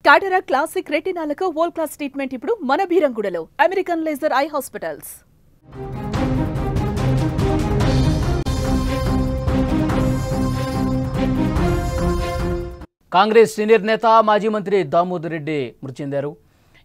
టాటరా classic రెటినాలకు world class treatment ఇప్పుడు మన బీరంగూడలో American laser eye hospitals. Congress senior నేత మాజీ మంత్రి దామోదర్ రెడ్డి మృతి చెందారు.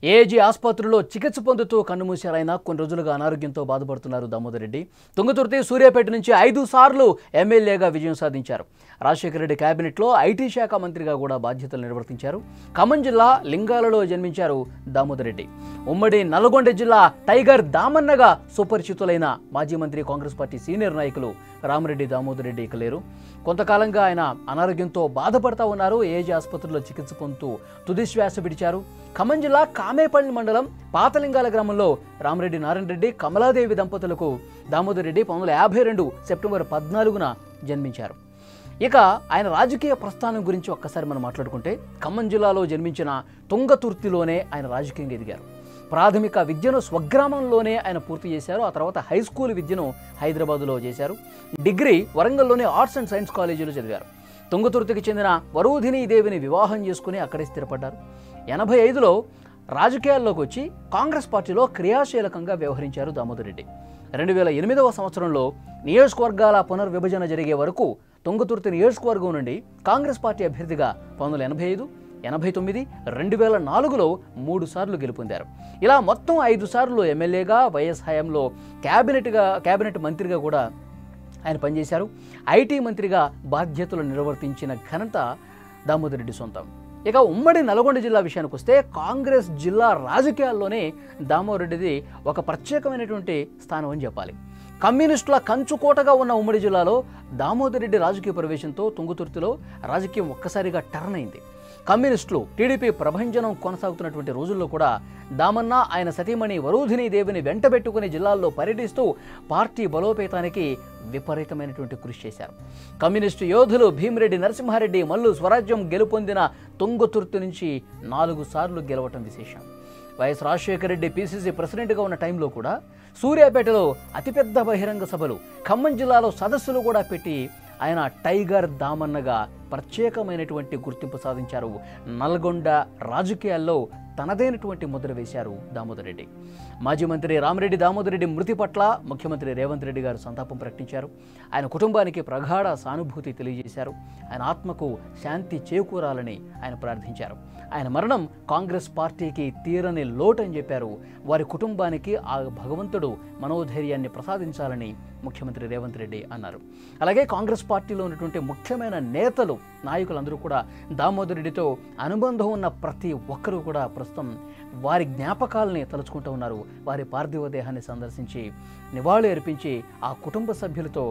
ఏజీ ఆసుపత్రిలో చికిత్స పొందుతూ కన్నుమూశారైనా కొన్ని రోజులుగా అనారోగ్యంతో బాధపడుతున్నారు దామోదర్ రెడ్డి. తుంగతుర్తి, సూర్యాపేట నుంచి 5 సార్లు ఎమ్మెల్యేగా విజయం సాధించారు. రాజశేఖర రెడ్డి కేబినెట్లో ఐటీ శాఖ మంత్రిగా కూడా బాధ్యతలు నిర్వర్తించారు. ఖమ్మం జిల్లా లింగాలలో జన్మించారు దామోదర్ రెడ్డి. ఉమ్మడి నల్గొండ జిల్లా టైగర్ దామన్నగా సుపరిచితులైన మాజీ మంత్రి, కాంగ్రెస్ పార్టీ సీనియర్ నాయకులు రామిరెడ్డి దామోదర్ రెడ్డి ఇక లేరు. కొంతకాలంగా ఆయన అనారోగ్యంతో బాధపడతా ఉన్నారు. ఏజీ ఆసుపత్రిలో చికిత్స పొందుతూ తుది శ్వాస విడిచారు. ఖమ్మం జిల్లా కామేపల్లి మండలం పాతలింగాల గ్రామంలో రామిరెడ్డి నారాయణ రెడ్డి, కమలాదేవి దంపతులకు దామోదర్ రెడ్డి 1952 సెప్టెంబర్ 14న జన్మించారు. ఇక ఆయన రాజకీయ ప్రస్థానం గురించి ఒక్కసారి మనం మాట్లాడుకుంటే, ఖమ్మం జిల్లాలో జన్మించిన తుంగతుర్తిలోనే ఆయన రాజకీయంగా ఎదిగారు. ప్రాథమిక విద్యను స్వగ్రామంలోనే ఆయన పూర్తి చేశారు. ఆ తర్వాత హై స్కూల్ విద్యను హైదరాబాదులో చేశారు. డిగ్రీ వరంగల్లోని ఆర్ట్స్ అండ్ సైన్స్ కాలేజీలో చదివారు. తుంగతుర్తికి చెందిన వరూధిని దేవిని వివాహం చేసుకుని అక్కడే స్థిరపడ్డారు. 85లో రాజకీయాల్లోకి వచ్చి కాంగ్రెస్ పార్టీలో క్రియాశీలకంగా వ్యవహరించారు దామోదర్ రెడ్డి. 2008వ సంవత్సరంలో నియోజకవర్గాల పునర్విభజన జరిగే వరకు తుంగతుర్తి నియోజకవర్గం నుండి కాంగ్రెస్ పార్టీ అభ్యర్థిగా 1985, 89, 2004లో 3 సార్లు గెలుపొందారు. ఇలా మొత్తం 5 సార్లు ఎమ్మెల్యేగా, వైఎస్ హయాంలో కేబినెట్ మంత్రిగా కూడా ఆయన పనిచేశారు. ఐటీ మంత్రిగా బాధ్యతలు నిర్వర్తించిన ఘనత దామోదర్ రెడ్డి సొంతం. ఇక ఉమ్మడి నల్గొండ జిల్లా విషయానికి వస్తే, కాంగ్రెస్ జిల్లా రాజకీయాల్లోనే దామోదర్ రెడ్డిది ఒక ప్రత్యేకమైనటువంటి స్థానం అని చెప్పాలి. కమ్యూనిస్టుల కంచుకోటగా ఉన్న ఉమ్మడి జిల్లాలో దామోదర్ రెడ్డి రాజకీయ ప్రవేశంతో తుంగతుర్తిలో రాజకీయం ఒక్కసారిగా టర్న్ అయింది. కమ్యూనిస్టులు, టీడీపీ ప్రభంజనం కొనసాగుతున్నటువంటి రోజుల్లో కూడా దామన్న, ఆయన సతీమణి వరూధిని దేవిని వెంటబెట్టుకుని జిల్లాల్లో పర్యటిస్తూ పార్టీ బలోపేతానికి విపరీతమైనటువంటి కృషి చేశారు. కమ్యూనిస్టు యోధులు భీమిరెడ్డి నరసింహారెడ్డి, మల్లు స్వరాజ్యం గెలుపొందిన తుంగతుర్తి నుంచి 4 సార్లు గెలవటం విశేషం. వైఎస్ రాజశేఖర రెడ్డి పీసీసీ ప్రెసిడెంట్గా ఉన్న టైంలో కూడా సూర్యాపేటలో అతిపెద్ద బహిరంగ సభలు, ఖమ్మం జిల్లాలో సదస్సులు కూడా పెట్టి ఆయన టైగర్ దామన్నగా ప్రత్యేకమైనటువంటి గుర్తింపు సాధించారు. నల్గొండ రాజకీయాల్లో తనదైనటువంటి ముద్ర వేశారు దామోదర్ రెడ్డి. మాజీ మంత్రి రామిరెడ్డి దామోదర్ రెడ్డి మృతి పట్ల ముఖ్యమంత్రి రేవంత్ రెడ్డి గారు సంతాపం ప్రకటించారు. ఆయన కుటుంబానికి ప్రగాఢ సానుభూతి తెలియజేశారు. ఆయన ఆత్మకు శాంతి చేకూరాలని ఆయన ప్రార్థించారు. ఆయన మరణం కాంగ్రెస్ పార్టీకి తీరని లోటు అని చెప్పారు. వారి కుటుంబానికి ఆ భగవంతుడు మనోధైర్యాన్ని ప్రసాదించాలని ముఖ్యమంత్రి రేవంత్ రెడ్డి అన్నారు. అలాగే కాంగ్రెస్ పార్టీలో ఉన్నటువంటి ముఖ్యమైన నేతలు, నాయకులందరూ కూడా దామోదర్ రెడ్డితో అనుబంధం ఉన్న ప్రతి ఒక్కరూ కూడా ప్రస్తుతం వారి జ్ఞాపకాలని తలుచుకుంటూ ఉన్నారు. వారి పార్థివ దేహాన్ని సందర్శించి నివాళి అర్పించి ఆ కుటుంబ సభ్యులతో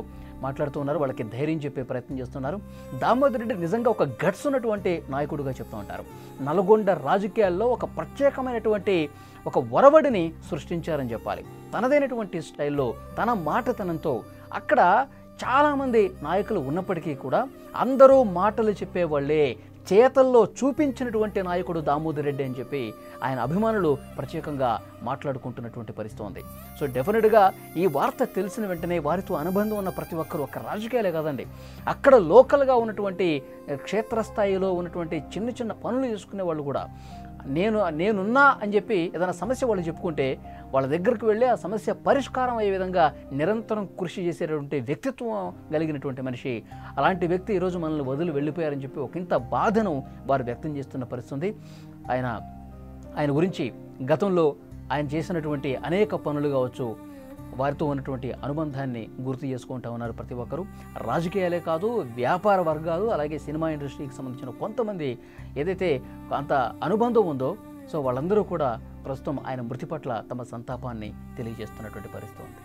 మాట్లాడుతూ ఉన్నారు. వాళ్ళకి ధైర్యం చెప్పే ప్రయత్నం చేస్తున్నారు. దామోదర్ రెడ్డి నిజంగా ఒక గట్స్ ఉన్నటువంటి నాయకుడుగా చెప్తూ ఉంటారు. నల్గొండ రాజకీయాల్లో ఒక ప్రత్యేకమైనటువంటి ఒక ఒరవడిని సృష్టించారని చెప్పాలి. తనదైనటువంటి స్టైల్లో, తన మాటతనంతో అక్కడ చాలామంది నాయకులు ఉన్నప్పటికీ కూడా అందరూ మాటలు చెప్పేవాళ్ళే, చేతల్లో చూపించినటువంటి నాయకుడు దామోదర్ రెడ్డి అని చెప్పి ఆయన అభిమానులు ప్రత్యేకంగా మాట్లాడుకుంటున్నటువంటి పరిస్థితి ఉంది. సో డెఫినెట్గా ఈ వార్త తెలిసిన వెంటనే వారితో అనుబంధం ఉన్న ప్రతి ఒక్కరు, ఒక్క రాజకీయాలే కాదండి, అక్కడ లోకల్గా ఉన్నటువంటి క్షేత్రస్థాయిలో ఉన్నటువంటి చిన్న చిన్న పనులు చేసుకునే వాళ్ళు కూడా నేనున్నా అని చెప్పి ఏదైనా సమస్య వాళ్ళు చెప్పుకుంటే వాళ్ళ దగ్గరికి వెళ్ళి ఆ సమస్య పరిష్కారం అయ్యే విధంగా నిరంతరం కృషి చేసేటటువంటి వ్యక్తిత్వం కలిగినటువంటి మనిషి. అలాంటి వ్యక్తి ఈరోజు మనల్ని వదిలి వెళ్ళిపోయారని చెప్పి ఒకంత బాధను వారు వ్యక్తం చేస్తున్న పరిస్థితి. ఆయన గురించి గతంలో ఆయన చేసినటువంటి అనేక పనులు కావచ్చు, వారితో ఉన్నటువంటి అనుబంధాన్ని గుర్తు చేసుకుంటూ ఉన్నారు ప్రతి ఒక్కరూ. రాజకీయాలే కాదు, వ్యాపార వర్గాలు, అలాగే సినిమా ఇండస్ట్రీకి సంబంధించిన కొంతమంది ఏదైతే అంత అనుబంధం ఉందో, సో వాళ్ళందరూ కూడా ప్రస్తుతం ఆయన మృతి పట్ల తమ సంతాపాన్ని తెలియజేస్తున్నటువంటి పరిస్థితి ఉంది.